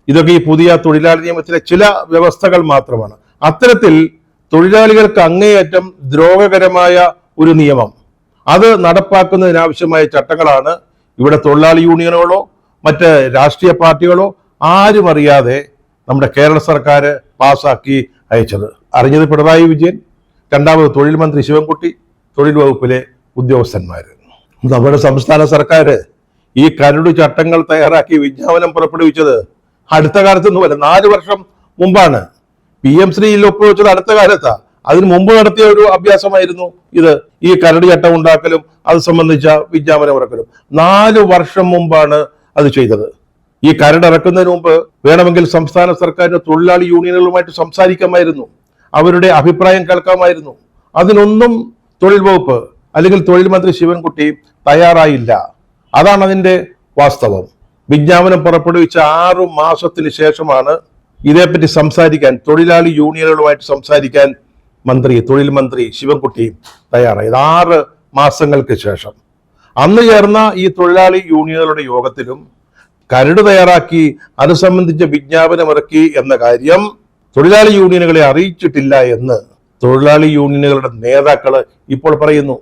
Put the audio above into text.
ഇതൊക്കെ ഈ പുതിയ തൊഴിലാളി നിയമത്തിലെ ചില വ്യവസ്ഥകൾ മാത്രമാണ്. അത്തരത്തിൽ തൊഴിലാളികൾക്ക് അങ്ങേയറ്റം ദ്രോഹകരമായ ഒരു നിയമം അത് നടപ്പാക്കുന്നതിനാവശ്യമായ ചട്ടങ്ങളാണ് ഇവിടെ തൊഴിലാളി യൂണിയനുകളോ മറ്റ് രാഷ്ട്രീയ പാർട്ടികളോ ആരും അറിയാതെ നമ്മുടെ കേരള സർക്കാർ പാസാക്കി അയച്ചത്. അറിഞ്ഞത് പിണറായി വിജയൻ, രണ്ടാമത് തൊഴിൽ മന്ത്രി ശിവൻകുട്ടി, തൊഴിൽ വകുപ്പിലെ ഉദ്യോഗസ്ഥന്മാർ. നമ്മുടെ സംസ്ഥാന സർക്കാർ ഈ കരട് ചട്ടങ്ങൾ തയ്യാറാക്കി വിജ്ഞാപനം പുറപ്പെടുവിച്ചത് അടുത്ത കാലത്തൊന്നുമല്ല, 4 വർഷം മുമ്പാണ്. PM ശ്രീയിൽ ഒപ്പുവെച്ചത് അടുത്ത കാലത്താ. അതിന് മുമ്പ് നടത്തിയ ഒരു അഭ്യാസമായിരുന്നു ഇത്. ഈ കരട് ചട്ടം ഉണ്ടാക്കലും അത് സംബന്ധിച്ച വിജ്ഞാപനം ഇറക്കലും 4 വർഷം മുമ്പാണ് അത് ചെയ്തത്. ഈ കരട് ഇറക്കുന്നതിന് മുമ്പ് വേണമെങ്കിൽ സംസ്ഥാന സർക്കാരിന് തൊഴിലാളി യൂണിയനുകളുമായിട്ട് സംസാരിക്കാമായിരുന്നു, അവരുടെ അഭിപ്രായം കേൾക്കാമായിരുന്നു. അതിനൊന്നും തൊഴിൽ വകുപ്പ് അല്ലെങ്കിൽ തൊഴിൽ മന്ത്രി ശിവൻകുട്ടി തയ്യാറായില്ല. അതാണ് അതിന്റെ വാസ്തവം. വിജ്ഞാപനം പുറപ്പെടുവിച്ച 6 മാസത്തിന് ശേഷമാണ് ഇതേപ്പറ്റി സംസാരിക്കാൻ, തൊഴിലാളി യൂണിയനുകളുമായിട്ട് സംസാരിക്കാൻ തൊഴിൽ മന്ത്രി ശിവൻകുട്ടി തയ്യാറായത്. 6 മാസങ്ങൾക്ക് ശേഷം. അന്ന് ചേർന്ന ഈ തൊഴിലാളി യൂണിയനുകളുടെ യോഗത്തിലും കരട് തയ്യാറാക്കി അത് സംബന്ധിച്ച വിജ്ഞാപനം ഇറക്കി എന്ന കാര്യം തൊഴിലാളി യൂണിയനുകളെ അറിയിച്ചിട്ടില്ല എന്ന് തൊഴിലാളി യൂണിയനുകളുടെ നേതാക്കൾ ഇപ്പോൾ പറയുന്നു.